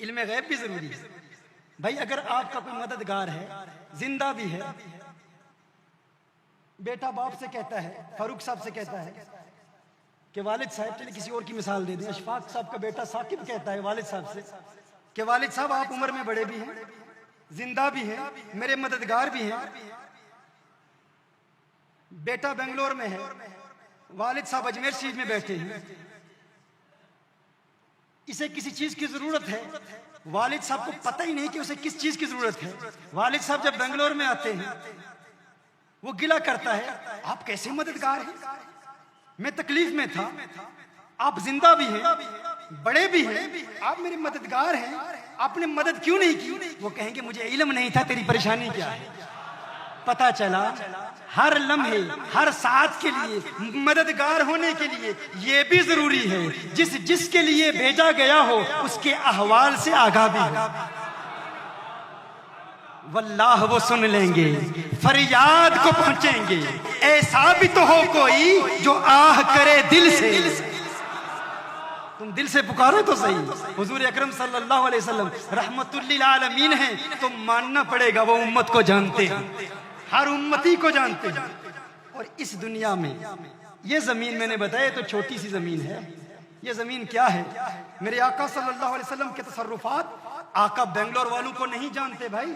علم غیب بھی ضروری ہے بھائی. اگر آپ کا کوئی مددگار ہے, زندہ بھی ہے, بیٹا باپ سے کہتا ہے, فاروق صاحب سے کہتا ہے کہ والد صاحب, چلے کسی اور کی مثال دے دیں, اشفاق صاحب کا بیٹا ثاقب کہتا ہے والد صاحب سے کہ والد صاحب آپ عمر میں بڑے بھی ہیں, زندہ بھی ہیں, میرے مددگار بھی ہیں. بیٹا بنگلور میں ہے, والد صاحب اجمیر شریف میں بیٹھے ہیں, اسے کسی چیز کی ضرورت ہے, والد صاحب کو پتہ ہی نہیں کہ اسے کس چیز کی ضرورت ہے. والد صاحب جب بنگلور میں آتے ہیں وہ گلہ کرتا ہے, آپ کیسے مددگار ہیں, میں تکلیف میں تھا, آپ زندہ بھی ہیں, بڑے بھی ہیں, آپ میرے مددگار ہیں, آپ نے مدد کیوں نہیں کی؟ وہ کہیں گے مجھے علم نہیں تھا تیری پریشانی کیا ہے. پتا چلا ہر لمحے ہر ساتھ کے لیے مددگار ہونے کے لیے یہ بھی ضروری ہے جس کے لیے بھیجا گیا ہو اس کے احوال سے آگاہ بھی ہو. واللہ وہ سن لیں گے, فریاد کو پہنچیں گے, ایسا بھی تو ہو کوئی جو آہ کرے دل سے. تم دل سے پکارو تو صحیح. حضور اکرم صلی اللہ علیہ وسلم رحمت للعالمین ہیں تو ماننا پڑے گا وہ امت کو جانتے ہیں, ہر امتی کو جانتے ہیں. اور اس دنیا میں یہ زمین میں نے بتایا تو چھوٹی سی زمین ہے. یہ زمین کیا ہے؟ میرے آقا صلی اللہ علیہ وسلم کے تصرفات آقا بنگلور والوں کو نہیں جانتے بھائی,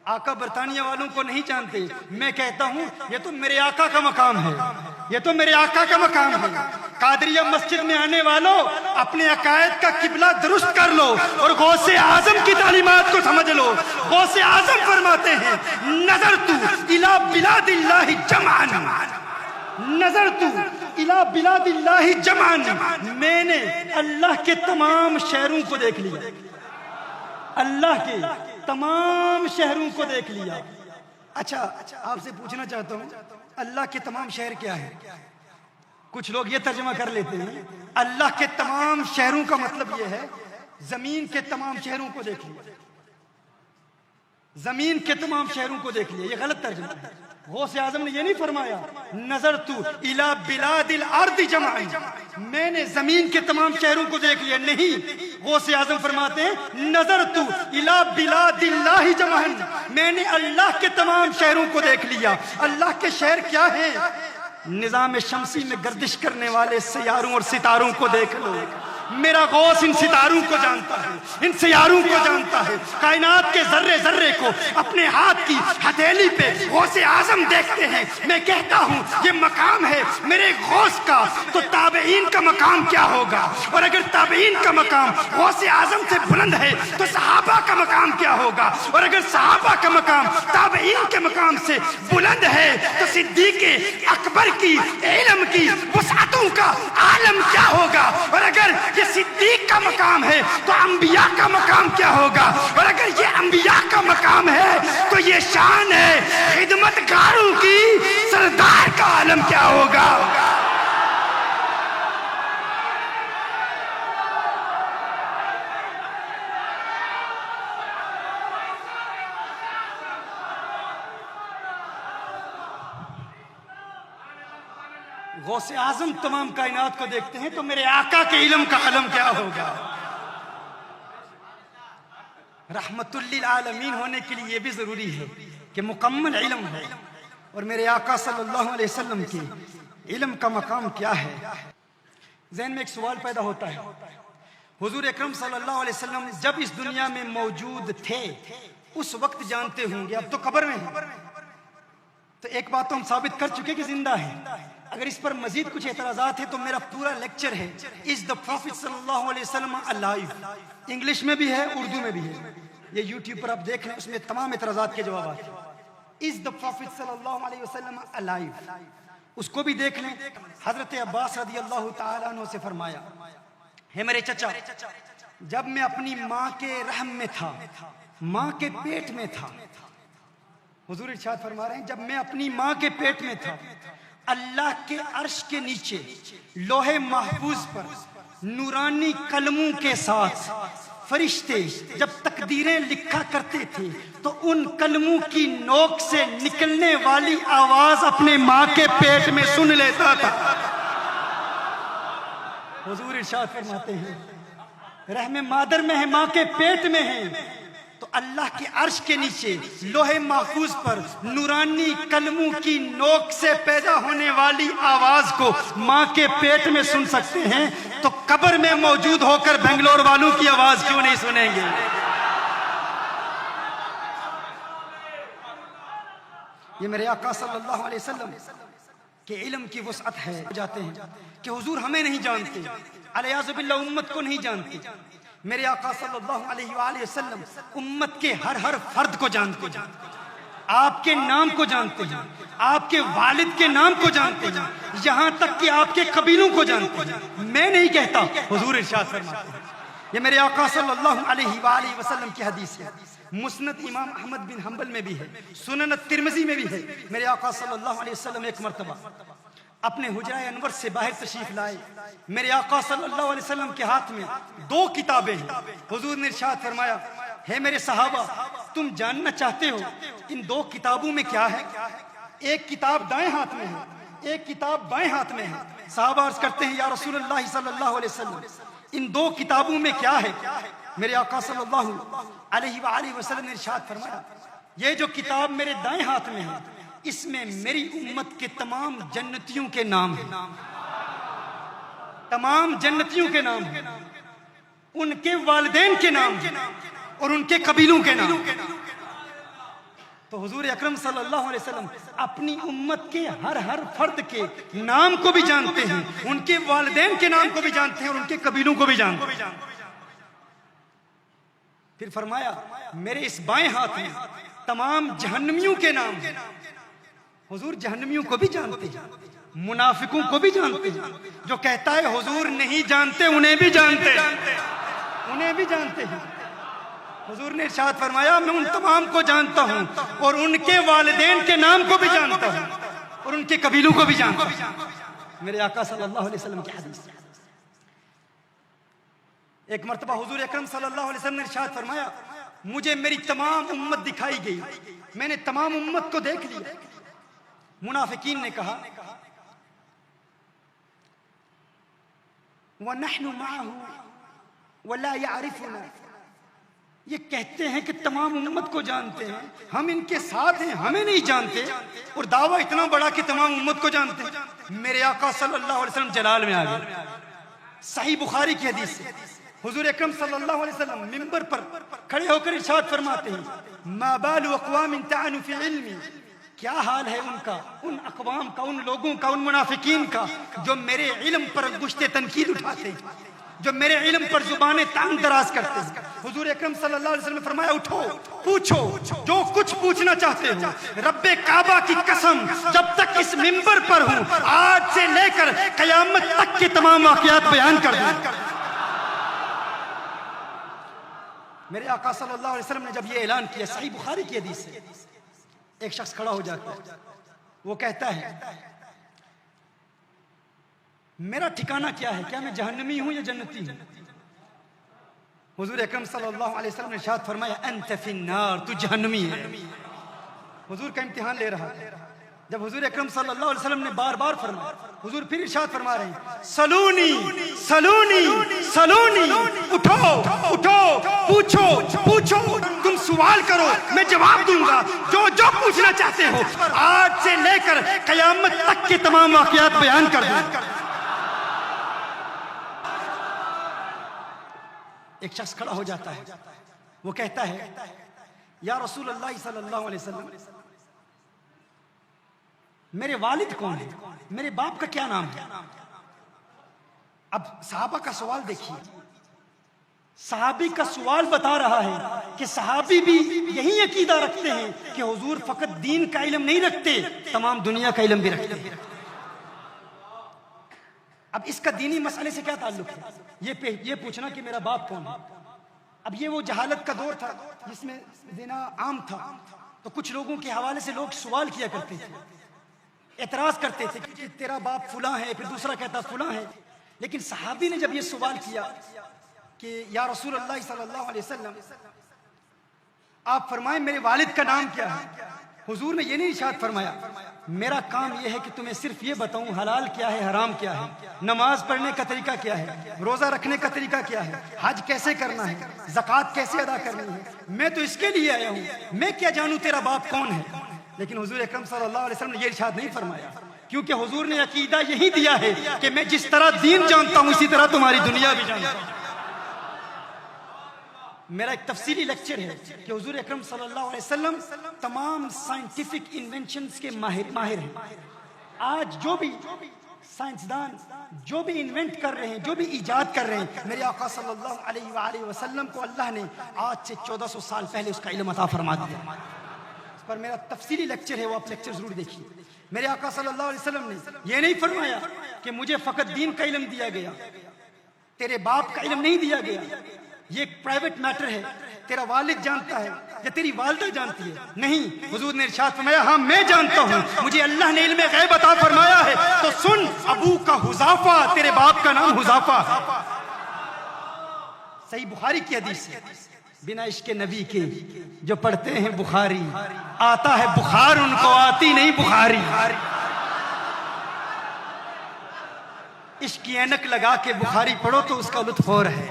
آقا برطانیہ والوں کو نہیں جانتے. میں کہتا ہوں یہ تو میرے آقا کا مقام ہے, یہ تو میرے آقا کا مقام ہے. قادریہ مسجد میں آنے والوں اپنے عقائد کا قبلہ درست کر لو اور غوث اعظم کی تعلیمات کو سمجھ لو. غوث اعظم فرماتے ہیں نظرت الی بلاد اللہ جمعا, نظرت الی بلاد اللہ جمعا, میں نے اللہ کے تمام شہروں کو دیکھ لیا, اللہ کے تمام شہروں کو دیکھ لیا. اچھا آپ سے پوچھنا چاہتا ہوں اللہ کے تمام شہر کیا ہے؟ کچھ لوگ یہ ترجمہ کر لیتے ہیں اللہ کے تمام شہروں کا مطلب یہ ہے زمین کے تمام شہروں کو دیکھ لیا, زمین کے تمام شہروں کو دیکھ لیا. یہ غلط ترجمہ ہے. غوث اعظم نے یہ نہیں فرمایا نظرت الی بلاد الارض جمعا, میں نے زمین کے تمام شہروں کو دیکھ لیا. نہیں, غوث اعظم فرماتے ہیں نظرت الی بلاد اللہ جمعا, میں نے اللہ کے تمام شہروں کو دیکھ لیا. اللہ کے شہر کیا ہیں؟ نظام شمسی میں گردش کرنے والے سیاروں اور ستاروں کو دیکھ لو. میرا غوث ان ستاروں کو جانتا ہے, ان سیاروں کو جانتا ہے, کائنات کے ذرے ذرے کو اپنے ہاتھ کی ہتھیلی پہ غوث اعظم دیکھتے ہیں. میں کہتا ہوں یہ مقام ہے میرے غوث کا, تو تابعین کا مقام کیا ہوگا؟ اور اگر تابعین کا مقام غوث اعظم سے بلند ہے تو صحابہ کا مقام کیا ہوگا؟ اور اگر صحابہ کا مقام تابعین کے مقام سے بلند ہے تو صدیق اکبر کی علم کی وسعتوں کا عالم کیا ہوگا؟ اور اگر یہ صدیق کا مقام ہے تو انبیاء کا مقام کیا ہوگا؟ اور اگر یہ انبیاء کا مقام ہے تو یہ شان ہے خدمتگاروں کی, سردار کا عالم کیا ہوگا؟ غوث اعظم تمام کائنات کو دیکھتے ہیں تو میرے آقا کے علم کا علم کیا ہوگا؟ رحمت للعالمین ہونے کے لیے یہ بھی ضروری ہے کہ مکمل علم ہے. اور میرے آقا صلی اللہ علیہ وسلم کے علم کا مقام کیا ہے؟ ذہن میں ایک سوال پیدا ہوتا ہے, حضور اکرم صلی اللہ علیہ وسلم جب اس دنیا میں موجود تھے اس وقت جانتے ہوں گے, اب تو قبر میں ہیں, تو ایک بات تو ہم ثابت کر چکے کہ زندہ ہیں. اگر اس پر مزید کچھ اعتراضات ہیں تو میرا پورا لیکچر ہے Is the Prophet صلی اللہ علیہ وسلم alive, انگلش میں بھی ہے, اردو میں بھی ہے, یہ یوٹیوب پر آپ دیکھ لیں, اس میں تمام اعتراضات کے جوابات ہیں. Is the Prophet صلی اللہ علیہ وسلم alive, اس کو بھی دیکھ لیں. حضرت عباس رضی اللہ تعالیٰ عنہ سے فرمایا ہے میرے چچا, جب میں اپنی ماں کے رحم میں تھا, ماں کے پیٹ میں تھا, حضور ارشاد فرما رہے ہیں جب میں اپنی ماں کے پیٹ میں تھا, اللہ کے عرش کے نیچے لوح محفوظ پر نورانی قلموں کے ساتھ فرشتے جب تقدیریں لکھا کرتے تھے تو ان قلموں کی نوک سے نکلنے والی آواز اپنے ماں کے پیٹ میں سن لیتا تھا. حضور ارشاد فرماتے ہیں رحم مادر میں ہے، ماں کے پیٹ میں ہے، تو اللہ کے عرش کے نیچے لوح محفوظ پر نورانی کلموں کی نوک سے پیدا ہونے والی آواز کو ماں کے پیٹ میں سن سکتے ہیں، تو قبر میں موجود ہو کر بنگلور والوں کی آواز کیوں نہیں سنیں گے؟ یہ میرے آقا صلی اللہ علیہ وسلم کہ علم کی وسعت ہے جاتے ہیں کہ حضور ہمیں نہیں جانتے، علیاذ باللہ امت کو نہیں جانتے۔ میرے آقا صلی اللہ علیہ وآلہ وسلم امت کے ہر فرد کو جانتے ہیں، آپ کے نام کو جانتے ہیں، آپ کے والد کے نام کو جانتے ہیں، یہاں تک کہ آپ کے قبیلوں کو جانتے ہیں۔ میں نہیں کہتا، حضور ارشاد فرماتے ہیں۔ یہ میرے آقا صلی اللہ علیہ وآلہ وسلم کی حدیث ہے، مسند امام احمد بن حنبل میں بھی ہے، سنن ترمذی میں بھی ہے۔ میرے آقا صلی اللہ علیہ وسلم ایک مرتبہ اپنے حجرہ انور سے باہر تشریف لائے، میرے آقا صلی اللہ علیہ وسلم کے ہاتھ میں 2 کتابیں ہیں۔ حضور نے ارشاد فرمایا، ہے میرے صحابہ، تم جاننا چاہتے ہو ان 2 کتابوں میں کیا ہے؟ ایک کتاب دائیں ہاتھ میں ہے، ایک کتاب بائیں ہاتھ میں ہے۔ صحابہ عرض کرتے ہیں، یا رسول اللہ صلی اللہ علیہ وسلم، ان 2 کتابوں میں کیا ہے؟ میرے آقا صلی اللہ علیہ وآلہ وسلم نے ارشاد فرمایا، یہ جو کتاب میرے دائیں ہاتھ میں ہے، اس میں میری امت کے تمام جنتیوں کے نام ہیں، تمام جنتیوں کے نام ہیں، ان کے والدین کے نام ہیں اور ان کے قبیلوں کے نام۔ تو حضور اکرم صلی اللہ علیہ وسلم اپنی امت کے ہر فرد کے نام کو بھی جانتے ہیں، ان کے والدین کے نام کو بھی جانتے ہیں اور ان کے قبیلوں کو بھی جانتے ہیں۔ پھر فرمایا، میرے اس بائیں ہاتھ میں تمام جہنمیوں کے نام ہیں۔ حضور جہنمیوں کو بھی جانتے ہیں، منافقوں کو بھی جانتے ہیں۔ جو کہتا ہے حضور نہیں جانتے، انہیں بھی جانتے ہیں، انہیں بھی جانتے ہیں۔ حضور نے ارشاد فرمایا، میں ان تمام کو جانتا ہوں اور ان کے والدین کے نام کو بھی جانتا ہوں اور ان کے قبیلوں کو بھی جانتا ہوں۔ میرے آقا صلی اللہ علیہ وسلم کی حدیث۔ ایک مرتبہ حضور اکرم صلی اللہ علیہ وسلم نے ارشاد فرمایا، مجھے میری تمام امت دکھائی گئی، میں نے تمام امت کو دیکھ لیا۔ منافقین نے کہا، وَنَحْنُ مَعَهُ وَلَا يَعْرِفُنَا، یہ کہتے ہیں کہ تمام امت کو جانتے ہیں، ہم ان کے ساتھ ہیں، ہمیں نہیں جانتے، اور دعویٰ اتنا بڑا کہ تمام امت کو جانتے ہیں۔ میرے آقا صلی اللہ علیہ وسلم جلال میں آ گئے۔ صحیح بخاری کی حدیث ہے، حضور اکرم صلی اللہ علیہ وسلم منبر پر کھڑے ہو کر ارشاد فرماتے ہیں، ما بال اقوام طعنوا فی علمی، کیا حال ہے ان کا، ان اقوام کا، ان لوگوں کا، ان منافقین کا جو میرے علم پر گشت تنقید اٹھاتے ہیں، جو میرے علم پر زبانیں تنگ دراز کرتے ہیں۔ حضور اکرم صلی اللہ علیہ وسلم نے فرمایا، اٹھو پوچھو جو کچھ پوچھنا چاہتے ہو، رب کعبہ کی قسم جب تک اس منبر پر ہوں آج سے لے کر قیامت تک کے تمام واقعات بیان کر دوں۔ میرے آقا صلی اللہ علیہ وسلم نے جب یہ اعلان کیا، صحیح بخاری کی حدیث سے، ایک شخص کھڑا ہو جاتا ہے، وہ کہتا ہے، میرا ٹھکانہ کیا ہے، کیا میں جہنمی ہوں یا جنتی ہوں؟ حضور اکرم صلی اللہ علیہ وسلم نے ارشاد فرمایا، انت فی النار، تو جہنمی ہے۔ حضور کا امتحان لے رہا ہے۔ جب حضور اکرم صلی اللہ علیہ وسلم نے بار بار فرمایا، حضور پھر ارشاد فرما رہے ہیں، سلونی سلونی سلونی، اٹھو اٹھو پوچھو پوچھو، تم سوال کرو میں جواب دوں گا، جو جو پوچھنا چاہتے ہو آج سے لے کر قیامت تک کے تمام واقعات بیان کر دوں۔ ایک شخص کھڑا ہو جاتا ہے، وہ کہتا ہے، یا رسول اللہ صلی اللہ علیہ وسلم، میرے والد کون ہیں، میرے باپ کا کیا نام ہے؟ اب صحابہ کا سوال دیکھیے، صحابی کا سوال بتا رہا ہے کہ صحابی بھی یہی عقیدہ رکھتے ہیں کہ حضور فقط دین کا علم نہیں رکھتے، تمام دنیا کا علم بھی رکھتے ہیں۔ اب اس کا دینی مسئلے سے کیا تعلق ہے؟ یہ پوچھنا کہ میرا باپ کون ہے۔ اب یہ وہ جہالت کا دور تھا جس میں زنا عام تھا، تو کچھ لوگوں کے حوالے سے لوگ سوال کیا کرتے تھے، اعتراض کرتے تھے کہ تیرا باپ فلاں ہے، پھر دوسرا کہتا فلاں ہے۔ لیکن صحابی نے جب یہ سوال کیا کہ یا رسول اللہ صلی اللہ علیہ وسلم، آپ فرمائیں میرے والد کا نام کیا ہے؟ حضور نے یہ نہیں ارشاد فرمایا میرا کام یہ ہے کہ تمہیں صرف یہ بتاؤں حلال کیا ہے حرام کیا ہے، نماز پڑھنے کا طریقہ کیا ہے، روزہ رکھنے کا طریقہ کیا ہے، حج کیسے کرنا ہے، زکوٰۃ کیسے ادا کرنی ہے، میں تو اس کے لیے آیا ہوں، میں کیا جانوں تیرا باپ کون ہے۔ لیکن حضور اکرم صلی اللہ علیہ وسلم نے یہ ارشاد نہیں فرمایا، کیونکہ حضور نے عقیدہ یہی دیا ہے کہ میں جس طرح دین جانتا ہوں اسی طرح تمہاری دنیا بھی جانتا ہوں۔ میرا ایک تفصیلی لیکچر ہے کہ حضور اکرم صلی اللہ علیہ وسلم تمام سائنٹیفک انوینشنز کے ماہر ہیں۔ آج جو بھی سائنسدان جو بھی انوینٹ کر رہے ہیں، جو بھی ایجاد کر رہے ہیں، میرے آقا صلی اللہ علیہ وآلہ وسلم کو اللہ نے آج سے 1400 سال پہلے اس کا علم عطا فرما دیا۔ اس پر میرا تفصیلی لیکچر ہے، وہ آپ لیکچر ضرور دیکھیے۔ میرے آقا صلی اللہ علیہ وسلم نے یہ نہیں فرمایا کہ مجھے فقط دین کا علم دیا گیا، تیرے باپ کا علم نہیں دیا گیا، یہ ایک پرائیویٹ میٹر ہے، تیرا والد جانتا ہے یا تیری والدہ جانتی ہے۔ نہیں، حضور نے ارشاد فرمایا ہاں میں جانتا ہوں، مجھے اللہ نے علم غیب عطا فرمایا ہے۔ تو سن، ابو کا حذافہ، تیرے باپ کا نام حذافہ۔ صحیح بخاری کی حدیث ہے، بنا عشق نبی کے جو پڑھتے ہیں بخاری، آتا ہے بخار ان کو، آتی نہیں بخاری۔ عشق کی اینک لگا کے بخاری پڑھو تو اس کا لطف اور ہے،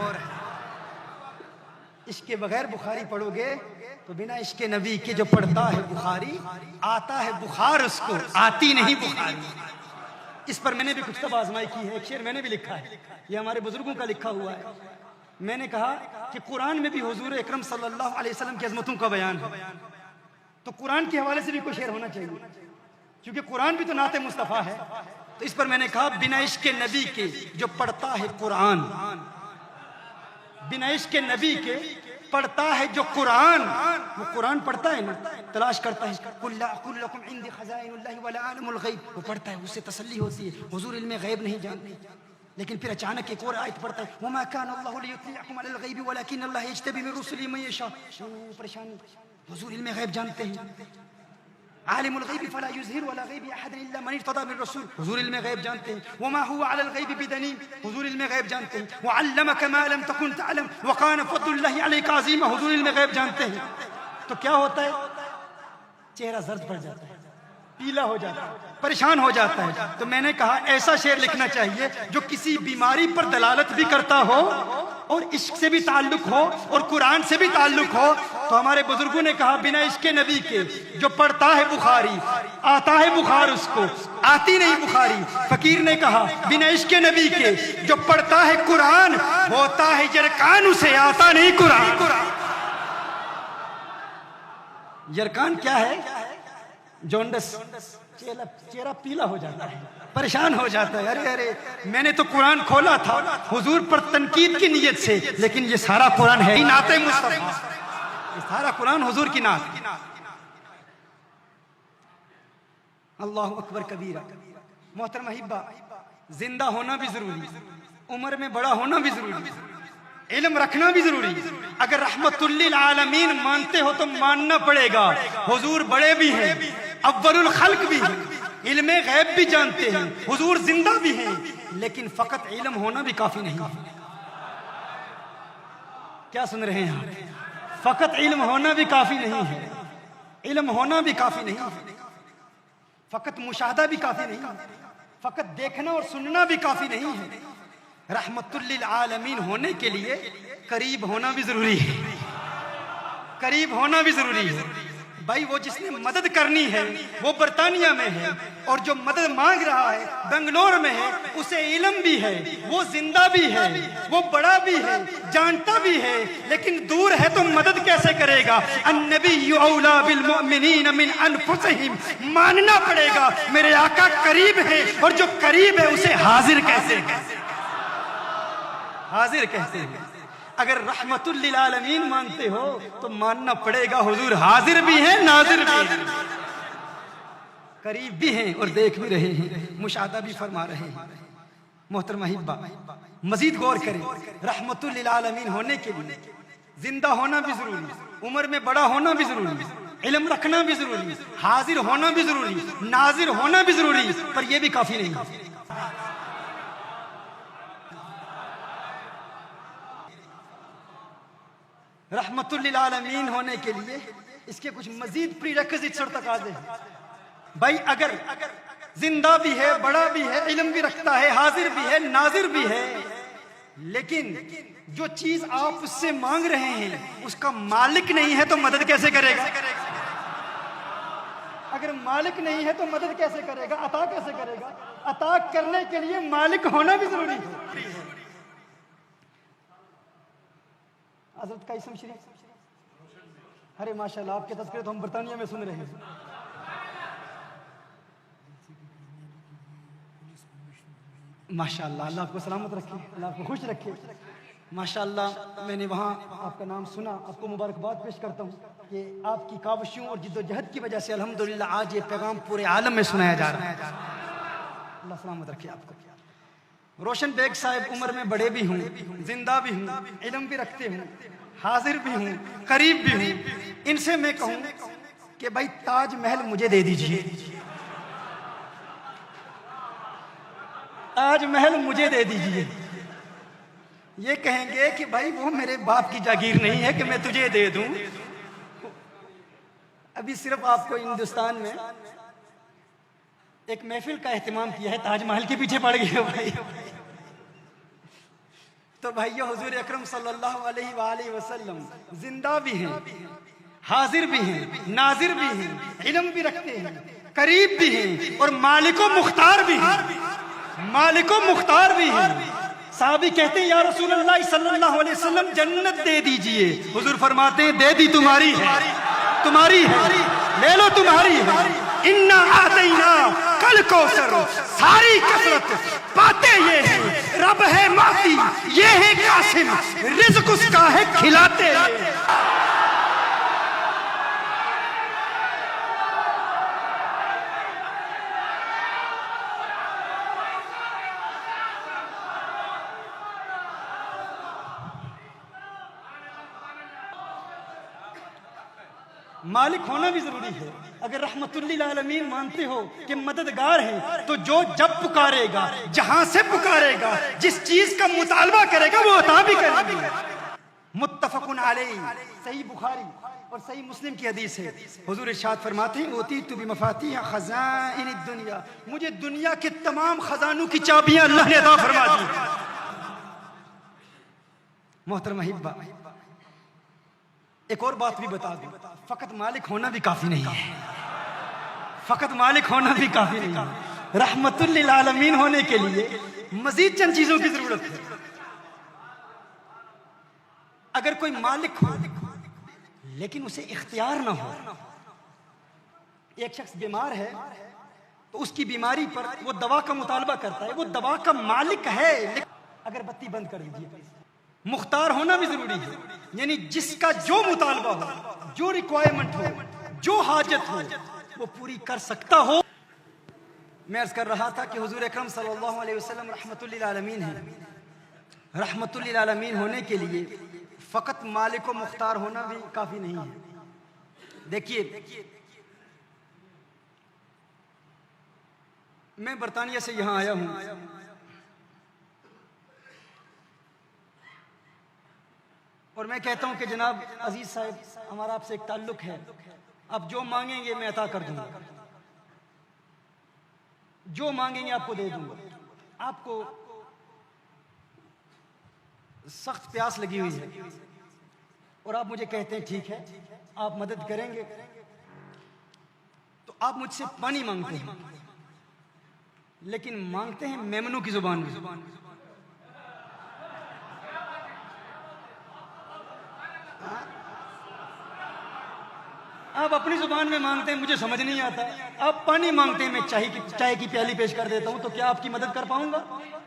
عشق کے بغیر بخاری پڑھو گے تو بنا عشق نبی کے جو پڑھتا ہے بخاری، آتا ہے بخار اس کو، آتی نہیں بخاری۔ اس پر میں نے بھی کچھ تب آزمائی کی ہے، ایک شعر میں نے بھی لکھا ہے، یہ ہمارے بزرگوں کا لکھا ہوا ہے۔ میں نے کہا کہ قرآن میں بھی حضور اکرم صلی اللہ علیہ وسلم کی عظمتوں کا بیان ہے، تو قرآن کے حوالے سے بھی کوئی شعر ہونا چاہیے، کیونکہ قرآن بھی تو نعت مصطفیٰ ہے۔ تو اس پر میں نے کہا بنا عشق نبی کے جو پڑھتا ہے قرآن، بنا عشق نبی کے پڑھتا ہے جو قرآن، وہ قرآن پڑھتا ہے نا، تلاش کرتا ہے قُلْ لَا أَقُولُ لَكُمْ عِنْدِي خَزَائِنُ اللَّهِ وَلَا أَعْلَمُ الْغَيْبَ، وہ پڑھتا ہے، اس سے تسلی ہوتی ہے، حضور علم غیب نہیں جانتے۔ لیکن پھر اچانک ایک اور آیت پڑھتا ہے وَمَا كَانَ اللَّهُ لِيُطْلِعَكُمْ عَلَى الْغَيْبِ وَلَكِنَّ اللَّهَ يَجْتَبِي مِن رُّسُلِهِ مَن يَشَاءُ۔ پریشانی، حضور علم غیب جانتے ہیں، عالم الغیب فلا یظہر علی غیب احد الا من ارتضی من رسول، حضور علم غیب جانتے ہیں۔ وما هو علی الغیب بدنین، حضور علم غیب جانتے ہیں۔ وعلمک ما لم تکن تعلم وکان فضل اللہ علیک عظیما، حضور علم غیب جانتے ہیں۔ تو کیا ہوتا ہے؟ چہرہ زرد پڑ جاتا ہے، پیلا ہو جاتا ہے، پریشان ہو جاتا ہے۔ تو میں نے کہا ایسا شعر لکھنا چاہیے جو کسی بیماری پر دلالت بھی کرتا ہو اور عشق سے بھی تعلق ہو اور قرآن سے بھی تعلق ہو۔ تو ہمارے بزرگوں نے کہا بنا عشق نبی کے جو پڑھتا ہے بخاری، آتا ہے بخار اس کو، آتی نہیں بخاری۔ فقیر نے کہا بنا عشق نبی کے جو پڑھتا ہے قرآن، ہوتا ہے یرکان اسے، آتا نہیں قرآن۔ یرکان کیا ہے؟ جونڈس، چہرہ پیلا ہو جاتا ہے، پریشان ہو جاتا ہے، ارے ارے میں نے تو قرآن کھولا تھا حضور پر تنقید کی نیت سے، لیکن یہ سارا قرآن ہے نعت مصطفیٰ، یہ سارا قرآن حضور کی نعت۔ اللہ اکبر کبیرہ۔ محترم احبہ، زندہ ہونا بھی ضروری، عمر میں بڑا ہونا بھی ضروری، علم رکھنا بھی ضروری۔ اگر رحمت للعالمین مانتے ہو تو ماننا پڑے گا، حضور بڑے بھی ہیں، اول الخلق بھی ہیں، علم غیب بھی جانتے ہیں، حضور زندہ بھی ہیں، لیکن فقط علم ہونا بھی کافی نہیں۔ کیا سن رہے ہیں آپ؟ فقط علم ہونا بھی کافی نہیں ہے، علم ہونا بھی کافی نہیں ہے، فقط مشاہدہ بھی کافی نہیں ہے، فقط دیکھنا اور سننا بھی کافی نہیں ہے۔ رحمت للعالمین ہونے کے لیے قریب ہونا بھی ضروری ہے، قریب ہونا بھی ضروری ہے۔ بھائی وہ جس نے مدد کرنی ہے وہ برطانیہ میں ہے، اور جو مدد مانگ رہا ہے بنگلور میں ہے، اسے علم بھی ہے، وہ زندہ بھی ہے، وہ بڑا بھی ہے، جانتا بھی ہے، لیکن دور ہے تو مدد کیسے کرے گا؟ النبی اولا بالمؤمنین من انفسہم، ماننا پڑے گا میرے آقا قریب ہے، اور جو قریب ہے اسے حاضر کیسے، حاضر کہتے ہیں۔ اگر رحمت للعالمین مانتے ہو تو ماننا پڑے گا حضور حاضر بھی ہیں، ناظر بھی ہیں، قریب بھی ہیں اور دیکھ بھی رہے ہیں، مشاہدہ بھی فرما رہے ہیں۔ محترم احبہ، مزید غور کریں، رحمت للعالمین ہونے کے لیے زندہ ہونا بھی ضروری، عمر میں بڑا ہونا بھی ضروری، علم رکھنا بھی ضروری، حاضر ہونا بھی ضروری، ناظر ہونا بھی ضروری، پر یہ بھی کافی نہیں۔ رحمت للعالمین ہونے کے لیے اس کے کچھ مزید پری ریکوزٹس اور تقاضے ہیں. بھائی اگر زندہ بھی ہے، بڑا بھی ہے، علم بھی رکھتا ہے، حاضر بھی ہے، ناظر بھی ہے، لیکن جو چیز آپ اس سے مانگ رہے ہیں اس کا مالک نہیں ہے تو مدد کیسے کرے گا؟ اگر مالک نہیں ہے تو مدد کیسے کرے گا؟ عطا کیسے کرے گا؟ عطا کرنے کے لیے مالک ہونا بھی ضروری ہے. حضرت کا اسم شریف، ارے ماشاءاللہ آپ کے تذکرے تو ہم برطانیہ میں سن رہے ہیں. ماشاءاللہ، اللہ آپ کو سلامت رکھے، اللہ آپ کو خوش رکھے. ماشاءاللہ میں نے وہاں آپ کا نام سنا، آپ کو مبارکباد پیش کرتا ہوں کہ آپ کی کاوشوں اور جد و جہد کی وجہ سے الحمدللہ آج یہ پیغام پورے عالم میں سنایا جا رہا ہے. اللہ سلامت رکھے آپ کو. روشن بیگ صاحب عمر میں بڑے بھی ہوں، زندہ بھی ہوں، علم بھی رکھتے ہوں، حاضر بھی ہوں، قریب بھی ہوں. ان سے میں کہوں کہ بھائی تاج محل مجھے دے دیجئے، تاج محل مجھے دے دیجئے. یہ کہیں گے کہ بھائی وہ میرے باپ کی جاگیر نہیں ہے کہ میں تجھے دے دوں. ابھی صرف آپ کو ہندوستان میں ایک محفل کا اہتمام کیا ہے، تاج محل کے پیچھے پڑ گئے بھائی. تو بھائیو حضور اکرم صلی اللہ علیہ وآلہ وسلم زندہ بھی ہیں، حاضر بھی ہیں، ناظر بھی ہیں، علم بھی رکھتے ہیں، قریب بھی ہیں اور مالک و مختار بھی ہیں. مالک و مختار بھی ہیں. صحابی کہتے ہیں یا رسول اللہ صلی اللہ علیہ وسلم جنت دے دیجئے. حضور فرماتے ہیں دے دی، تمہاری ہے، تمہاری ہے، لے لو، تمہاری ہے. انا آتینا کل کوثر، ساری کثرت پاتے یہ ہیں، رب ہے معطی، یہ ہے قاسم، رزق اس کا ہے کھلاتے. مالک ہونا بھی ضروری ہے. اگر رحمت للعالمین مانتے ہو کہ مددگار ہیں تو جو جب پکارے گا، جہاں سے پکارے گا، جس چیز کا مطالبہ کرے گا وہ عطا بھی کرے گا. متفق علیہ، صحیح بخاری اور صحیح مسلم کی حدیث ہے. حضور ارشاد فرماتے ہیں اوتیت بمفاتیح خزائن الدنیا، مجھے دنیا کے تمام خزانوں کی چابیاں اللہ نے عطا فرما دی. محترم احبہ، ایک اور بات بھی بتا دوں، فقط مالک ہونا بھی کافی نہیں ہے. فقط مالک ہونا بھی کافی نہیں ہے. رحمت للعالمین ہونے کے لیے مزید چند چیزوں کی ضرورت ہے. اگر کوئی مالک ہو لیکن اسے اختیار نہ ہو، ایک شخص بیمار ہے تو اس کی بیماری پر وہ دوا کا مطالبہ کرتا ہے، وہ دوا کا مالک ہے، اگر بتی بند کر دیجیے. مختار ہونا بھی ضروری ہے، یعنی جس کا جو مطالبہ ہو، جو ریکوائرمنٹ ہو، جو حاجت ہو وہ پوری کر سکتا ہو. میں عرض کر رہا تھا کہ حضور اکرم صلی اللہ علیہ وسلم رحمت للعالمین ہیں. رحمت للعالمین ہونے کے لیے فقط مالک و مختار ہونا بھی کافی نہیں ہے. دیکھیے، میں برطانیہ سے یہاں آیا ہوں، اور میں کہتا ہوں کہ جناب عزیز صاحب ہمارا آپ سے ایک تعلق ہے، آپ جو مانگیں گے میں عطا کر دوں گا، جو مانگیں گے آپ کو دے دوں گا. آپ کو سخت پیاس لگی ہوئی ہے اور آپ مجھے کہتے ہیں ٹھیک ہے آپ مدد کریں گے، تو آپ مجھ سے پانی مانگتے ہیں، لیکن مانگتے ہیں میمنوں کی زبان میں. آپ اپنی زبان میں مانگتے ہیں، مجھے سمجھ نہیں آتا. آپ پانی مانگتے ہیں، میں چائے کی پیالی پیش کر دیتا ہوں، تو کیا آپ کی مدد کر پاؤں گا؟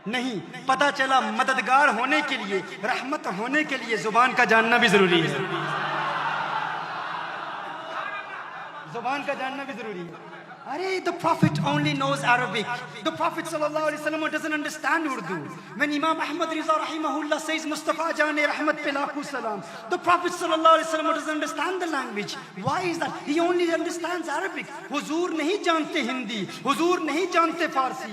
نہیں. پتا چلا مددگار ہونے کے لیے، رحمت ہونے کے لیے زبان کا جاننا بھی ضروری ہے. زبان کا جاننا بھی ضروری ہے. Arey, the Prophet only knows Arabic. The Prophet sallallahu alaihi wasallam doesn't understand Urdu. When Imam Ahmad Riza rahimahullah says Mustafa Jane Rahmat pe lakhu salam, the Prophet sallallahu alaihi wasallam doesn't understand the language. Why is that? He only understands Arabic. Huzur nahi jante Hindi, Huzur nahi jante Farsi,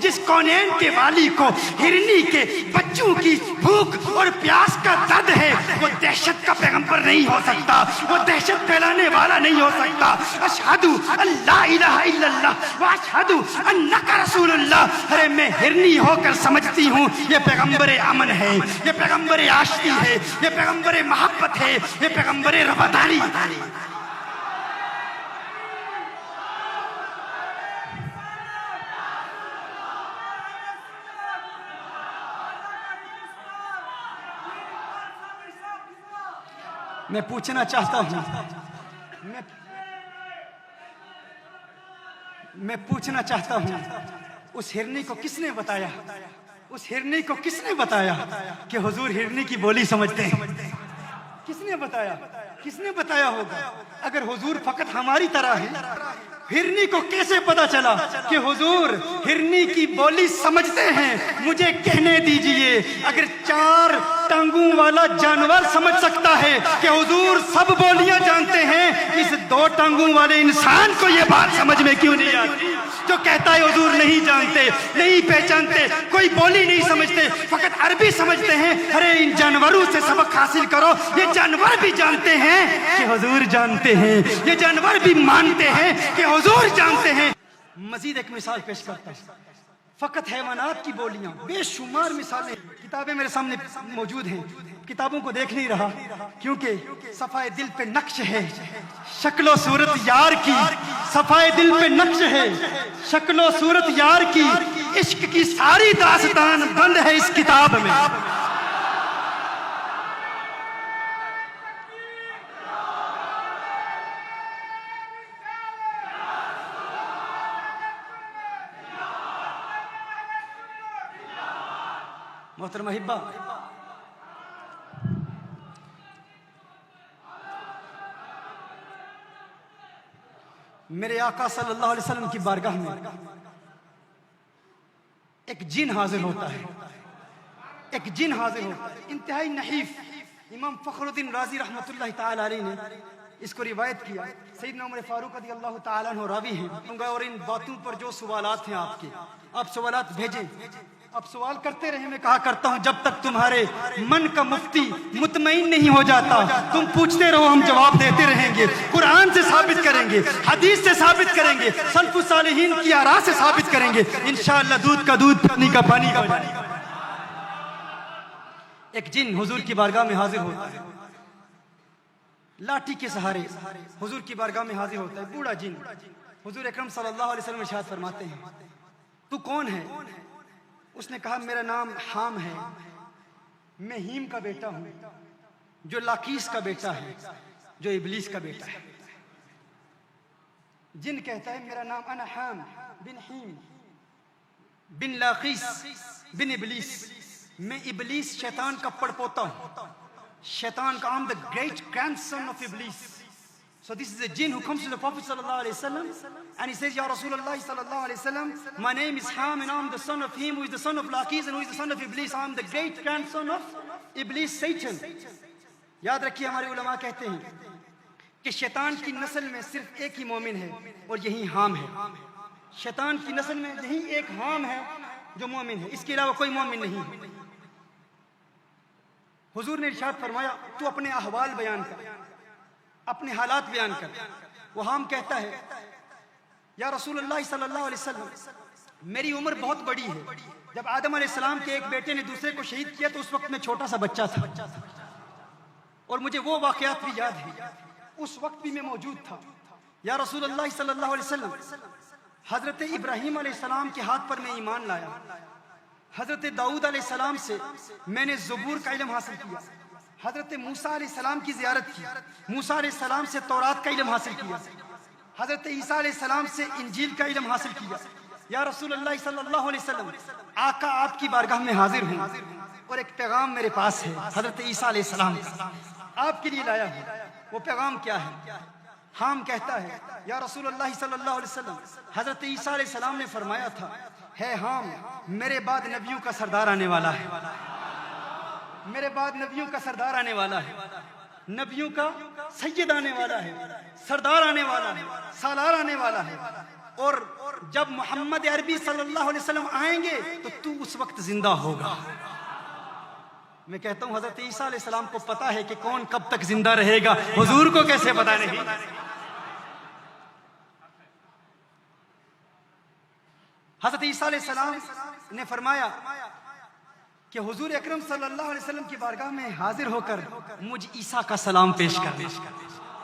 جس کونین کے والی کو ہرنی کے بچوں کی بھوک اور پیاس کا درد ہے، وہ دہشت کا پیغمبر نہیں ہو سکتا، وہ دہشت پھیلانے والا نہیں ہو سکتا۔ اشہد ان لا الہ الا اللہ واشہد انک رسول اللہ۔ ارے میں ہرنی ہو کر سمجھتی ہوں یہ پیغمبر امن ہے، یہ پیغمبر عاشقی ہے، یہ پیغمبر محبت ہے، یہ پیغمبر رواداری ہے۔ میں پوچھنا چاہتا ہوں، میں پوچھنا چاہتا ہوں، اس ہرنی کو کس نے بتایا، اس ہرنی کو کس نے بتایا کہ حضور ہرنی کی بولی سمجھتے ہیں؟ کس نے بتایا؟ کس نے بتایا ہوگا؟ اگر حضور فقط ہماری طرح ہے، ہرنی کو کیسے پتا چلا کہ حضور ہرنی کی بولی سمجھتے ہیں؟ مجھے کہنے دیجئے، اگر 4 ٹانگوں والا جانور سمجھ سکتا ہے کہ حضور سب بولیاں جانتے ہیں، اس 2 ٹانگوں والے انسان کو یہ بات سمجھ میں کیوں نہیں آتی؟ جو کہتا ہے حضور نہیں جانتے، نہیں پہچانتے، کوئی بولی نہیں سمجھتے، فقط عربی سمجھتے ہیں۔ ارے ان جانوروں سے سبق حاصل کرو، یہ جانور بھی جانتے ہیں کہ حضور جانتے ہیں، یہ جانور بھی مانتے ہیں کہ حضور جانتے ہیں۔ مزید ایک مثال پیش کرتا ہوں، فقط حیوانات کی بولیاں، بے شمار مثالیں، کتابیں میرے سامنے موجود ہیں، کتابوں کو دیکھ نہیں رہا کیونکہ صفحہ دل پہ نقش ہے شکل و صورت یار کی، صفحہ دل پہ نقش ہے شکل و صورت یار کی، عشق کی ساری داستان بند ہے اس کتاب میں۔ محترم احبہ، میرے آقا صلی اللہ علیہ وسلم کی بارگاہ میں ایک جن حاضر ہوتا ہے، ایک جن حاضر ہوتا ہے انتہائی نحیف۔ امام فخر الدین رازی رحمۃ اللہ تعالی علیہ نے اس کو روایت کیا، سیدنا عمر فاروق رضی اللہ تعالیٰ عنہ راوی ہیں، اور ان باتوں پر جو سوالات ہیں آپ کے، آپ سوالات بھیجیں، آپ سوال کرتے رہیں۔ میں کہا کرتا ہوں جب تک تمہارے من کا مفتی مطمئن نہیں ہو جاتا تم پوچھتے رہو، ہم جواب دیتے رہیں گے، قرآن سے ثابت کریں گے، حدیث سے ثابت کریں گے، سلف الصالحین کی آراء سے ثابت کریں گے، انشاءاللہ دودھ کا دودھ پانی کا پانی کا پانی۔ ایک جن حضور کی بارگاہ میں حاضر ہوتا ہے، لاٹھی کے سہارے حضور کی بارگاہ میں حاضر ہوتا ہے، بوڑھا جن۔ حضور اکرم صلی اللہ علیہ وسلم ارشاد فرماتے ہیں تو کون ہے؟ اس نے کہا میرا نام حام ہے، میں ہیم کا بیٹا ہوں، جو لاقیس کا بیٹا ہے، جو ابلیس کا بیٹا ہے۔ جن کہتا ہے میرا نام انا حام بن ہیم بن لاقیس بن ابلیس، میں ابلیس شیطان کا پڑپوتا ہوں، شیطان کا I'm the great grandson of Iblis. So this is a jinn who comes to the Prophet sallallahu alaihi wasallam and he says, Ya Rasulullah sallallahu alaihi wasallam, my name is Ham and I'm the son of him who is the son of Laqis and who is the son of Iblis. I'm the great grandson of Iblis, Satan. یاد رکھیے ہمارے علماء کہتے ہیں کہ شیطان کی نسل میں صرف ایک ہی مومن ہے اور یہی حام ہے۔ شیطان کی نسل میں یہی ایک حام ہے جو مومن ہے، اس کے علاوہ کوئی مومن نہیں۔ حضور نے ارشاد فرمایا تو اپنے احوال بیان کر، اپنے حالات بیان کر۔ وہ حام کہتا ہے یا رسول اللہ صلی اللہ علیہ وسلم میری عمر بہت بڑی ہے، جب آدم علیہ السلام کے ایک بیٹے نے دوسرے کو شہید کیا تو اس وقت میں چھوٹا سا بچہ تھا، اور مجھے وہ واقعات بھی یاد ہیں، اس وقت بھی میں موجود تھا۔ یا رسول اللہ صلی اللہ علیہ وسلم حضرت ابراہیم علیہ السلام کے ہاتھ پر میں ایمان لایا، حضرت داؤد علیہ السلام سے میں نے زبور کا علم حاصل کیا، حضرت موسیٰ علیہ السلام کی زیارت کی، موسیٰ علیہ السلام سے تورات کا علم حاصل کیا، حضرت عیسیٰ علیہ السلام سے انجیل کا علم حاصل کیا۔ یا رسول اللہ صلی اللہ علیہ وسلم آقا آپ کی بارگاہ میں حاضر ہوں اور ایک پیغام میرے پاس ہے حضرت عیسیٰ علیہ السلام کا، آپ کے لیے لایا ہوں۔ وہ پیغام کیا ہے؟ حام کہتا ہے یا رسول اللہ صلی اللہ علیہ وسلم حضرت عیسیٰ علیہ السلام نے فرمایا تھا ہے حام میرے بعد نبیوں کا سردار آنے والا ہے، میرے بعد نبیوں کا سردار آنے والا ہے، نبیوں کا سید آنے والا ہے، سردار آنے والا ہے، سالار آنے والا ہے، اور جب محمد عربی صلی اللہ علیہ وسلم آئیں گے تو اس وقت زندہ ہوگا۔ میں کہتا ہوں حضرت عیسیٰ علیہ السلام کو پتا ہے کہ کون کب تک زندہ رہے گا، حضور کو کیسے پتا نہیں؟ حضرت عیسیٰ علیہ السلام نے فرمایا کہ حضور اکرم صلی اللہ علیہ وسلم کی بارگاہ میں حاضر ہو کر مجھ عیسیٰ کا سلام پیش کر،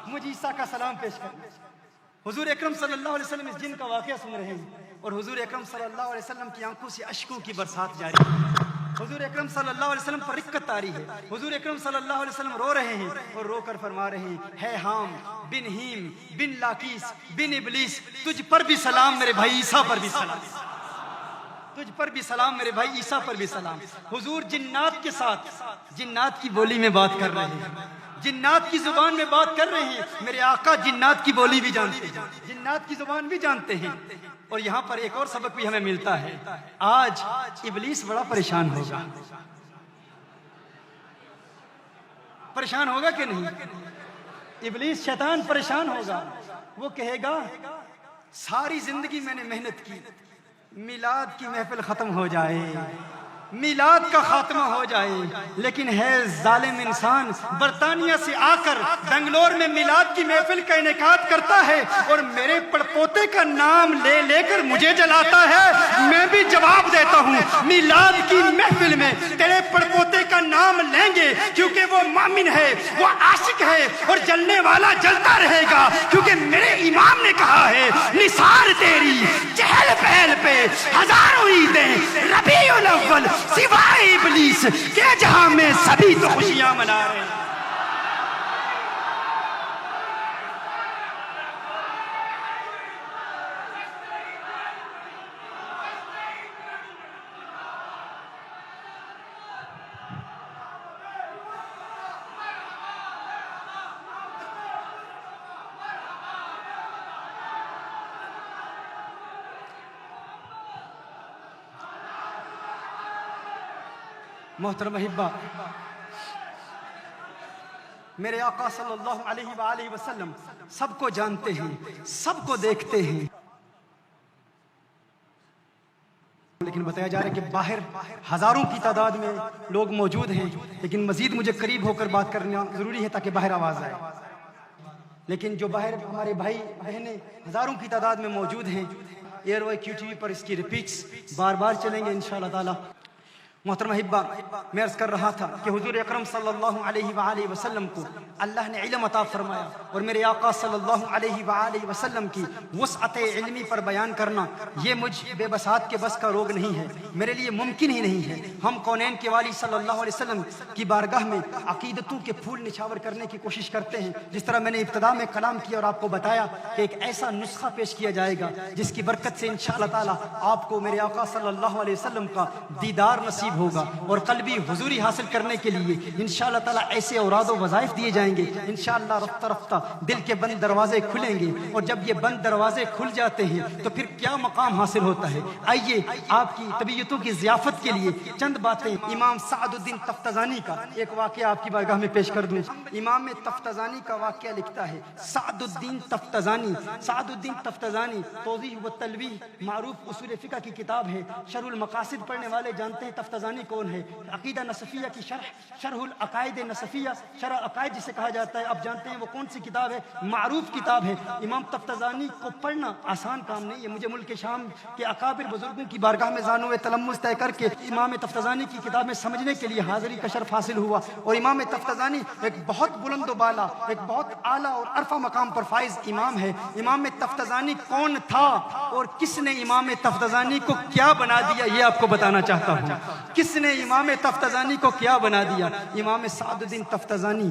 مجھ عیسیٰ کا سلام پیش کر۔ حضور اکرم صلی اللہ علیہ وسلم اس جن کا واقعہ سن رہے ہیں اور حضور اکرم صلی اللہ علیہ وسلم کی آنکھوں سے اشکوں کی برسات جاری ہے۔ حضور اکرم صلی اللہ علیہ وسلم پر رقت طاری ہے، حضور اکرم صلی اللہ علیہ وسلم رو رہے ہیں اور رو کر فرما رہے ہیں، ہے حام بن ہیم بن لاکیس بن ابلیس، تجھ پر بھی سلام میرے بھائی عیسیٰ پر بھی سلام، تجھ پر بھی سلام میرے بھائی عیسیٰ پر بھی سلام۔ حضور جنات کے ساتھ جنات کی بولی میں بات کر رہے ہیں، جنات کی زبان میں بات کر رہے ہیں۔ میرے آقا جنات کی بولی بھی جانتے ہیں، جنات کی زبان بھی جانتے ہیں۔ اور یہاں پر ایک اور سبق بھی ہمیں ملتا ہے، آج ابلیس بڑا پریشان ہوگا، پریشان ہوگا کہ نہیں؟ ابلیس شیطان پریشان ہوگا، وہ کہے گا ساری زندگی میں نے محنت کی، میلاد کی محفل ختم ہو جائے، میلاد کا خاتمہ ہو جائے، لیکن ہے ظالم انسان برطانیہ سے آ کر بنگلور میں میلاد کی محفل کا انعقاد کرتا ہے اور میرے پڑپوتے کا نام لے لے کر مجھے جلاتا ہے۔ میں بھی جواب دیتا ہوں، میلاد کی محفل میں تیرے پڑپوتے کا نام لیں گے کیونکہ وہ مومن ہے، وہ عاشق ہے، اور جلنے والا جلتا رہے گا کیونکہ میرے امام نے کہا ہے نثار تیری چہل پہل پہ ہزاروں عیدیں، ربیع الاول سوائے ابلیس کے جہاں میں سبھی تو خوشیاں منا رہے ہیں۔ محترم احبہ، میرے آقا صلی اللہ علیہ وآلہ وسلم سب کو جانتے ہیں، سب کو دیکھتے ہیں، لیکن بتایا جا رہا ہے کہ باہر ہزاروں کی تعداد میں لوگ موجود ہیں، لیکن مزید مجھے قریب ہو کر بات کرنا ضروری ہے تاکہ باہر آواز آئے۔ لیکن جو باہر ہمارے بھائی بہنیں ہزاروں کی تعداد میں موجود ہیں، ایئر وائی کیو ٹی وی پر اس کی ریپیٹس بار بار چلیں گے انشاءاللہ تعالی۔ محترم احبہ، میں عرض کر رہا تھا کہ حضور اکرم صلی اللہ علیہ وآلہ وسلم کو اللہ نے علم عطا فرمایا، اور میرے آقا صلی اللہ علیہ وآلہ وسلم کی وسعت علمی پر بیان کرنا یہ مجھ بے بساط کے بس کا روگ نہیں ہے، میرے لیے ممکن ہی نہیں ہے۔ ہم کونین کے والی صلی اللہ علیہ وسلم کی بارگاہ میں عقیدتوں کے پھول نچھاور کرنے کی کوشش کرتے ہیں، جس طرح میں نے ابتدا میں کلام کیا اور آپ کو بتایا کہ ایک ایسا نسخہ پیش کیا جائے گا جس کی برکت سے انشاءاللہ تعالی آپ کو میرے آقا صلی اللہ علیہ وسلم کا دیدار نصیب ہوگا، اور قلبی حضوری حاصل کرنے کے لیے انشاءاللہ تعالی ایسے اوراد و وظائف دیے جائیں گے، انشاءاللہ رفتہ رفتہ دل کے بند دروازے کھلیں گے، اور جب یہ بند دروازے کھل جاتے ہیں تو پھر کیا مقام حاصل ہوتا ہے۔ آئیے آپ کی طبیعتوں کی ضیافت کے لیے چند باتیں امام سعد الدین تفتزانی کا ایک واقعہ آپ کی بارگاہ میں پیش کر دوں۔ امام تفتزانی کا واقعہ لکھتا ہے سعد الدین تفتزانی، سعد الدین تفتزانی توضیح و تلویح معروف اصول فقہ کی کتاب ہے، شرح المقاصد پڑھنے والے جانتے ہیں تفتزانی کون ہے۔ عقیدہ نصفیہ کی شرح العقائد نصفیہ، شرح عقائد جسے کہا جاتا ہے، اب جانتے ہیں وہ کون سی کتاب ہے، معروف کتاب ہے۔ امام تفتزانی کو پڑھنا آسان کام نہیں ہے، مجھے ملک شام کے اکابر بزرگوں کی بارگاہ میں زانو تلمس طے کر کے امام تفتزانی کی کتاب میں سمجھنے کے لیے حاضری کا شرف حاصل ہوا، اور امام تفتزانی ایک بہت بلند و بالا، ایک بہت اعلیٰ اور عرفہ مقام پر فائز امام ہے۔ امام تفتزانی کون تھا اور کس نے امام تفتزانی کو کیا بنا دیا، یہ آپ کو بتانا چاہتا ہوں۔ کس نے امام تفتزانی کو کیا بنا دیا؟ امام سعد الدین تفتزانی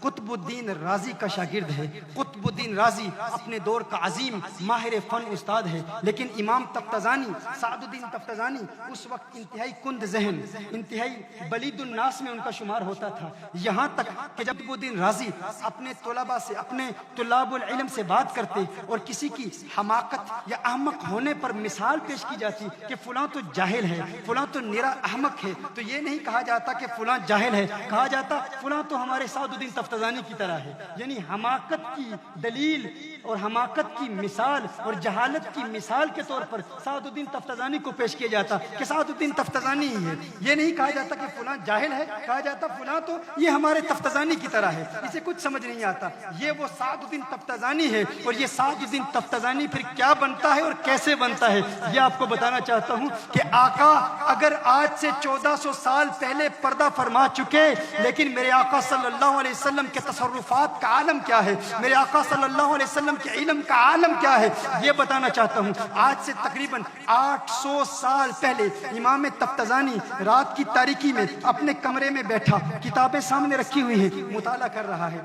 قطب الدین رازی کا شاگرد ہے۔ قطب الدین رازی اپنے دور کا عظیم ماہر فن استاد ہے، لیکن امام تفتزانی سعد الدین تفتزانی اس وقت انتہائی کند ذہن، انتہائی بلید الناس میں ان کا شمار ہوتا تھا، یہاں تک کہ جب قطب الدین رازی اپنے طلباء سے، اپنے طلاب العلم سے بات کرتے اور کسی کی حماقت یا احمق ہونے پر مثال پیش کی جاتی کہ فلاں تو جاہل ہے، فلاں تو نرا احمق احمق ہے تو یہ نہیں کہا جاتا کہ فلاں جاہل ہے، کہا جاتا فلاں تو ہمارے سعد الدین تفتزانی کی طرح ہے. یعنی حماقت کی دلیل اور حماقت کی مثال اور جہالت کی مثال کے طور پر سعد الدین تفتزانی کو پیش کیا جاتا کہ سعد الدین تفتزانی ہی ہے. یہ نہیں کہا جاتا کہ فلاں جاہل ہے، کہا جاتا فلاں تو یہ ہمارے تفتزانی کی طرح ہے. اسے کچھ سمجھ نہیں آتا. یہ وہ سعد الدین تفتزانی ہے، اور یہ سعد الدین تفتزانی پھر کیا بنتا ہے اور کیسے بنتا ہے یہ آپ کو بتانا چاہتا ہوں کہ آقا اگر آج سے 1400 سال پہلے پردہ فرما چکے، لیکن میرے آقا صلی اللہ علیہ وسلم کے تصرفات کا عالم کیا ہے، میرے آقا صلی اللہ علیہ وسلم کے علم کا عالم کیا ہے یہ بتانا چاہتا ہوں. آج سے تقریباً 800 سال پہلے امام تفتزانی رات کی تاریکی میں اپنے کمرے میں بیٹھا، کتابیں سامنے رکھی ہوئی ہیں، مطالعہ کر رہا ہے،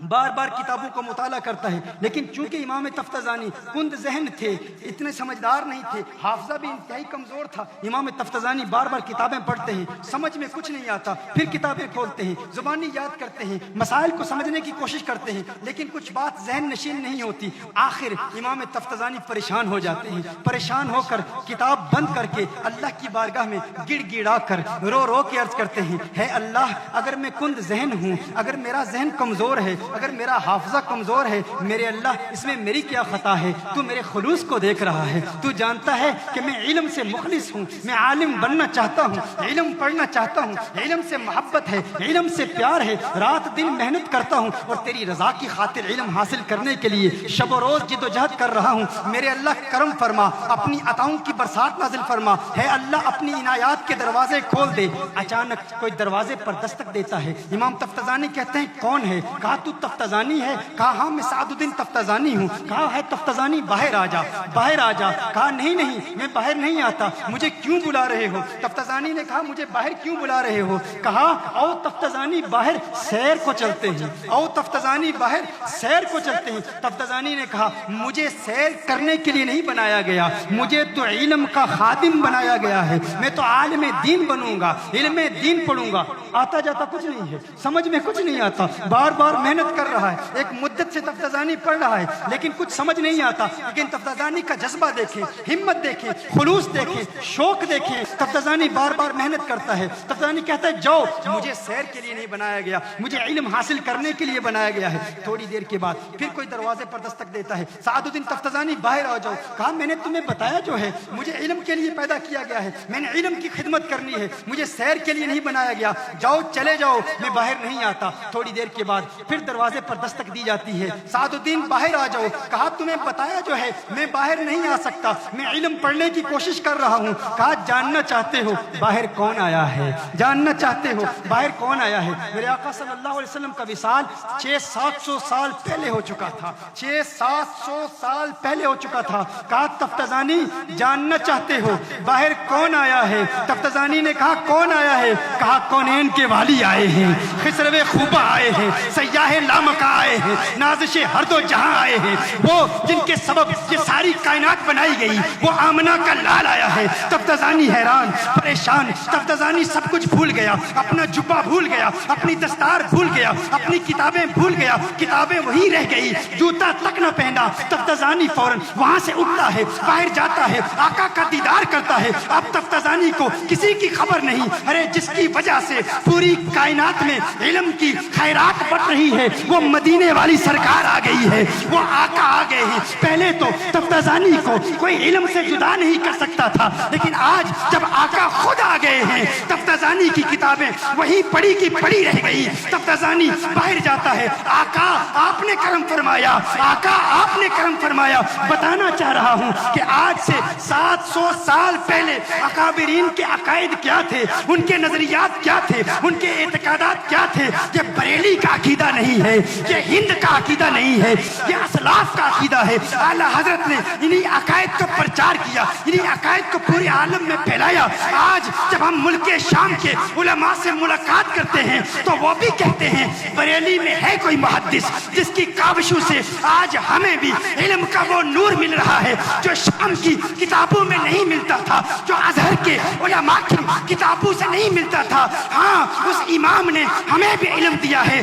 بار بار کتابوں کو مطالعہ کرتا ہے. لیکن چونکہ امام تفتزانی کند ذہن تھے، اتنے سمجھدار نہیں تھے، حافظہ بھی انتہائی کمزور تھا. امام تفتزانی بار بار کتابیں پڑھتے ہیں، سمجھ میں کچھ نہیں آتا، پھر کتابیں کھولتے ہیں، زبانی یاد کرتے ہیں، مسائل کو سمجھنے کی کوشش کرتے ہیں، لیکن کچھ بات ذہن نشین نہیں ہوتی. آخر امام تفتزانی پریشان ہو جاتے ہیں. پریشان ہو کر کتاب بند کر کے اللہ کی بارگاہ میں گڑ گڑا کر رو رو کے عرض کرتے ہیں، ہے اللہ اگر میں کند ذہن ہوں، اگر میرا ذہن کمزور ہے، اگر میرا حافظہ کمزور ہے، میرے اللہ اس میں میری کیا خطا ہے؟ تو میرے خلوص کو دیکھ رہا ہے، تو جانتا ہے کہ میں علم سے مخلص ہوں، میں عالم بننا چاہتا ہوں، علم پڑھنا چاہتا ہوں، علم سے محبت ہے، علم سے پیار ہے، رات دن محنت کرتا ہوں اور تیری رضا کی خاطر علم حاصل کرنے کے لیے شب و روز جد و جہد کر رہا ہوں. میرے اللہ کرم فرما، اپنی عطاؤں کی برسات نازل فرما، ہے اللہ اپنی عنایات کے دروازے کھول دے. اچانک کوئی دروازے پر دستک دیتا ہے. امام تفتزانی کہتے ہیں کون ہے؟ کہا تو تفتزانی ہے؟ کہا ہاں میں سعد الدین تفتزانی ہوں. کہا ہے تفتزانی باہر آ جا، باہر آ جا. کہا نہیں نہیں میں باہر نہیں آتا، مجھے کیوں بلا رہے ہو؟ تفتزانی نے کہا مجھے باہر کیوں بلا رہے ہو؟ کہا او تفتزانی باہر سیر کو چلتے ہیں، او تفتزانی باہر سیر کو چلتے ہیں. تفتزانی نے کہا مجھے سیر کرنے کے لیے نہیں بنایا گیا، مجھے تو علم کا خادم بنایا گیا ہے. میں تو عالم دین بنوں گا، علم دین پڑھوں گا. آتا جاتا کچھ نہیں ہے، سمجھ میں کچھ نہیں آتا، بار بار محنت کر رہا ہے. ایک مدت سے تفتزانی پڑھ رہا ہے لیکن کچھ سمجھ نہیں آتا. لیکن تفتزانی کا جذبہ دیکھیں، ہمت دیکھیں، خلوص دیکھیں، شوق دیکھیں. تفتزانی بار بار محنت کرتا ہے. تفتزانی کہتا ہے جاؤ، مجھے سیر کے لیے نہیں بنایا گیا، مجھے علم حاصل کرنے کے لیے بنایا گیا ہے. تھوڑی دیر کے بعد پھر کوئی دروازے پر دستک دیتا ہے. سعد الدین تفتزانی باہر آ جاؤ. کہا میں نے تمہیں بتایا جو ہے مجھے علم کے لیے پیدا کیا گیا ہے، میں نے علم کی خدمت کرنی ہے، مجھے سیر کے لیے نہیں بنایا گیا. جاؤ چلے جاؤ، میں باہر نہیں آتا. تھوڑی دیر کے بعد پھر دروازے پر دستک دی جاتی ہے. سعد الدین باہر آ جاؤ. کہا تمہیں بتایا جو ہے میں باہر نہیں آ سکتا، میں علم پڑھنے کی کوشش کر رہا ہوں. کہا جاننا چاہتے ہو باہر کون آیا ہے؟ جاننا چاہتے ہو باہر کون آیا ہے؟ میرے آقا صلی اللہ علیہ وسلم کا وصال 600-700 سال پہلے ہو چکا تھا، 600-700 سال پہلے ہو چکا تھا. کہا تفتزانی جاننا چاہتے ہو باہر کون آیا ہے؟ تفتزانی نے کہا کون آیا ہے؟ کہا کونین کے والی آئے ہیں، خسرو خوبہ آئے ہیں، سیاح لامکا آئے ہیں، نازش ہر دو جہاں آئے ہیں، وہ جن کے سبب یہ ساری کائنات بنائی گئی، وہ آمنہ کا لال آیا ہے. تفتزانی حیران پریشان، تفتزانی سب کچھ بھول گیا، اپنا جبہ بھول گیا، اپنی دستار بھول گیا، اپنی کتابیں بھول گیا، کتابیں وہیں رہ گئی، جوتا تک نہ پہنا. تفتزانی فوراً وہاں سے اٹھتا ہے، باہر جاتا ہے، آقا کا دیدار کرتا ہے. اب تفتزانی کو کسی کی خبر نہیں. ارے جس کی وجہ سے پوری کائنات میں علم کی خیرات بڑھ رہی ہے وہ مدینے والی سرکار آ گئی ہے، وہ آقا آ گئے ہیں. پہلے تو تفتزانی کو کوئی علم سے جدا نہیں کر سکتا تھا، لیکن آج جب آقا خود آ گئے ہیں تفتزانی کی کتابیں وہیں پڑھی کی پڑھی رہ گئی. تفتزانی باہر جاتا ہے. آقا آپ نے کرم فرمایا، آقا آپ نے کرم فرمایا. بتانا چاہ رہا ہوں کہ آج سے 700 سال پہلے اکابرین کے عقائد کیا تھے، ان کے نظریات کیا تھے، ان کے اعتقادات کیا تھے. یہ بریلی کا عقیدہ نہیں ہے، یہ ہند کا عقیدہ نہیں ہے، یہ اسلاف کا عقیدہ ہے. اعلیٰ حضرت نے انہی عقائد کا پرچار کیا، انہی عقائد کو پورے عالم میں پھیلایا. آج جب ہم ملک شام کے علماء سے ملاقات کرتے ہیں تو وہ بھی کہتے ہیں بریلی میں ہے کوئی محدث جس کی کاوشوں سے آج ہمیں بھی علم کا وہ نور مل رہا ہے جو شام کی کتابوں میں نہیں ملتا تھا، جو ازہر کے علماء کی کتابوں سے نہیں ملتا تھا. ہاں اس امام نے ہمیں بھی علم دیا ہے.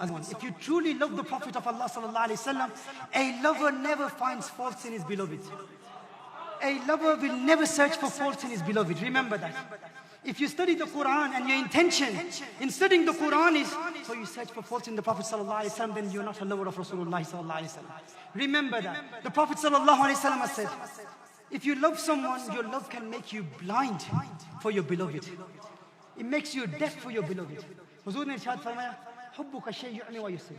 If you truly love the Prophet of Allah sallallahu alaihi wasallam, a lover never finds faults in his beloved. A lover will never search for faults in his beloved. Remember that. If you study the Quran and your intention in studying the Quran is so you search for faults in the Prophet sallallahu alaihi wasallam, then you're not a lover of Rasulullah sallallahu alaihi wasallam. Remember that. The Prophet sallallahu alaihi wasallam has said, if you love someone, your love can make you blind for your beloved. It makes you deaf for your beloved. Huzur ne irshad farmaya, hubbuka shay yu'mi wa yusir.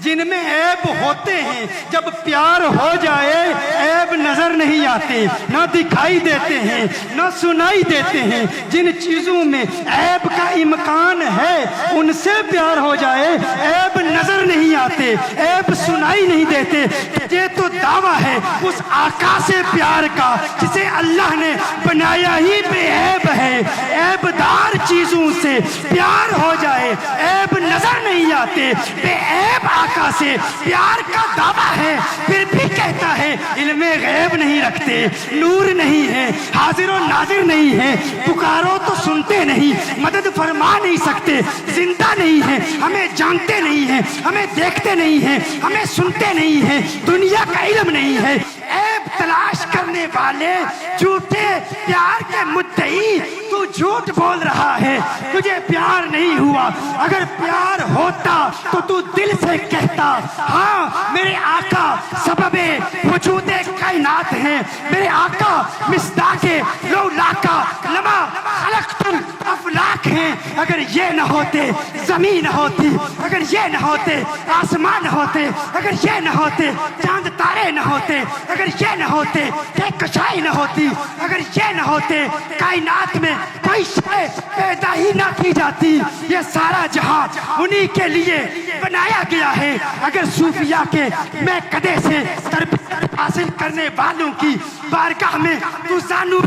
جن میں عیب ہوتے ہیں جب پیار ہو جائے عیب نظر نہیں آتے، نہ دکھائی دیتے ہیں، نہ سنائی دیتے ہیں۔ جن چیزوں میں عیب کا امکان ہے ان سے پیار ہو جائے عیب نظر نہیں آتے، عیب سنائی نہیں دیتے۔ یہ تو دعویٰ ہے اس آقا سے پیار کا جسے اللہ نے بنایا ہی بے عیب ہے۔ عیب دار چیزوں سے پیار ہو جائے عیب نظر نہیں آتے۔ بے عیب آقا سے پیار کا دعویٰ ہے، پھر بھی کہتا ہے علم غیب نہیں رکھتے، نور نہیں ہے، حاضر و ناظر نہیں ہے، پکارو تو سنتے نہیں، مدد فرما نہیں سکتے، زندہ نہیں ہے، ہمیں جانتے نہیں ہیں، ہمیں دیکھتے نہیں ہیں، ہمیں سنتے نہیں ہیں، دنیا کا علم نہیں ہے۔ عیب تلاش کرنے والے جھوٹے پیار کے مدعی، تو جھوٹ بول رہا ہے، تجھے پیار نہیں ہوا۔ اگر پیار ہوتا تو تو دل سے کہتا ہاں میرے آقا سبب وجود کائنات ہیں، میرے آقا مصداق لولاکا لما خلقت الافلاک ہیں۔ اگر یہ نہ ہوتے زمین ہوتی، اگر یہ نہ ہوتے آسمان ہوتے، اگر یہ نہ ہوتے چاند تارے نہ ہوتے، اگر یہ نہ ہوتے کہکشائی نہ ہوتی، اگر یہ نہ ہوتے کائنات میں کوئی شے پیدا ہی نہ کی جاتی۔ یہ سارا جہاں انہی کے لیے بنایا گیا ہے۔ اگر صوفیاء کے میں قدے سے تربیت حاصل کرنے والوں کی بارگاہ میں تو زانو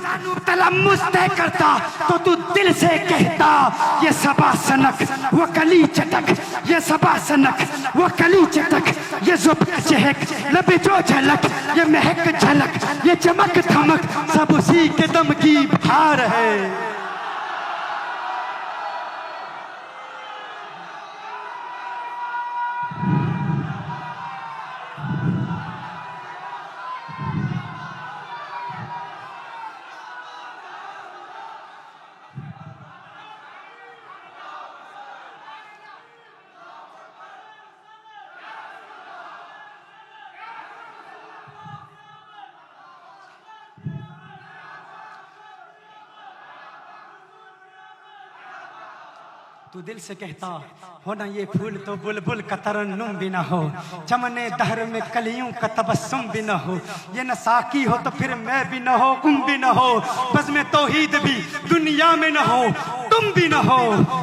تلمس طے کرتا تو تو دل سے کہتا یہ صبا سنک وہ کلی چٹک، یہ صبا سنک وہ کلی چٹک، یہ زبر چہک لب جو جھلک، یہ مہک جھلک، یہ چمک دھمک، سب اسی کے دم کی بہار ہے۔ تو دل سے کہتا ہو نا یہ پھول تو بلبل کا ترنم بھی نہ ہو، چمن دہر میں کلیوں کا تبسم بھی نہ ہو، یہ نہ ساقی ہو تو پھر میں بھی نہ ہو، تم بھی نہ ہو، بزم توحید بھی دنیا میں نہ ہو، تم بھی نہ ہو۔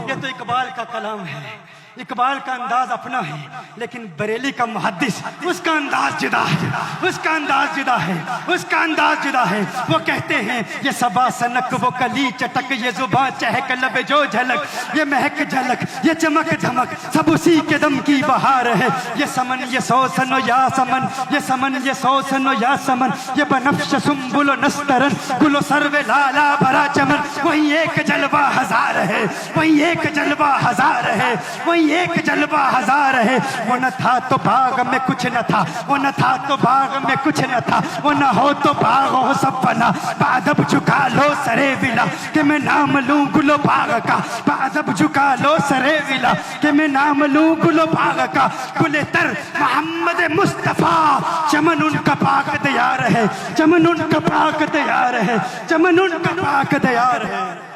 یہ تو اقبال کا کلام ہے، اقبال کا انداز اپنا ہے، لیکن بریلی کا محدث اس کا انداز جدا ہے، اس کا انداز جدا ہے، اس کا انداز جدا ہے۔ وہ کہتے ہیں یہ صبا سنک وہ کلی چٹک، یہ زباں چہک لب جو جھلک، یہ مہک جھلک، یہ چمک دھمک، سب اسی کے دم کی بہار ہے۔ یہ سمن یہ سوسن و یا سمن، یہ سمن یہ سوسن و یا سمن، یہ بنفش سنبل و نسترن، گل و سرو لالا بھرا چمن، وہی ایک جلوہ ہزار ہے، وہی ایک جلوہ ہزار ہے، وہی ایک جلوہ ہزار ہے۔ وہ نہ تھا تو باغ میں کچھ نہ تھا، وہ نہ تھا تو باغ میں کچھ نہ تھا، وہ نہ ہو تو باغ ہو سب فنا، بادب جھکا لو سرے ولا کہ میں نام لوں گل و باغ کا، بادب جھکا لو سرے ولا کہ میں نام لوں گل و باغ کا۔ گل تر محمد مصطفیٰ چمن ان کا پاک دیار ہے، چمن ان کا پاک دیار ہے، چمن ان کا پاک دیار ہے۔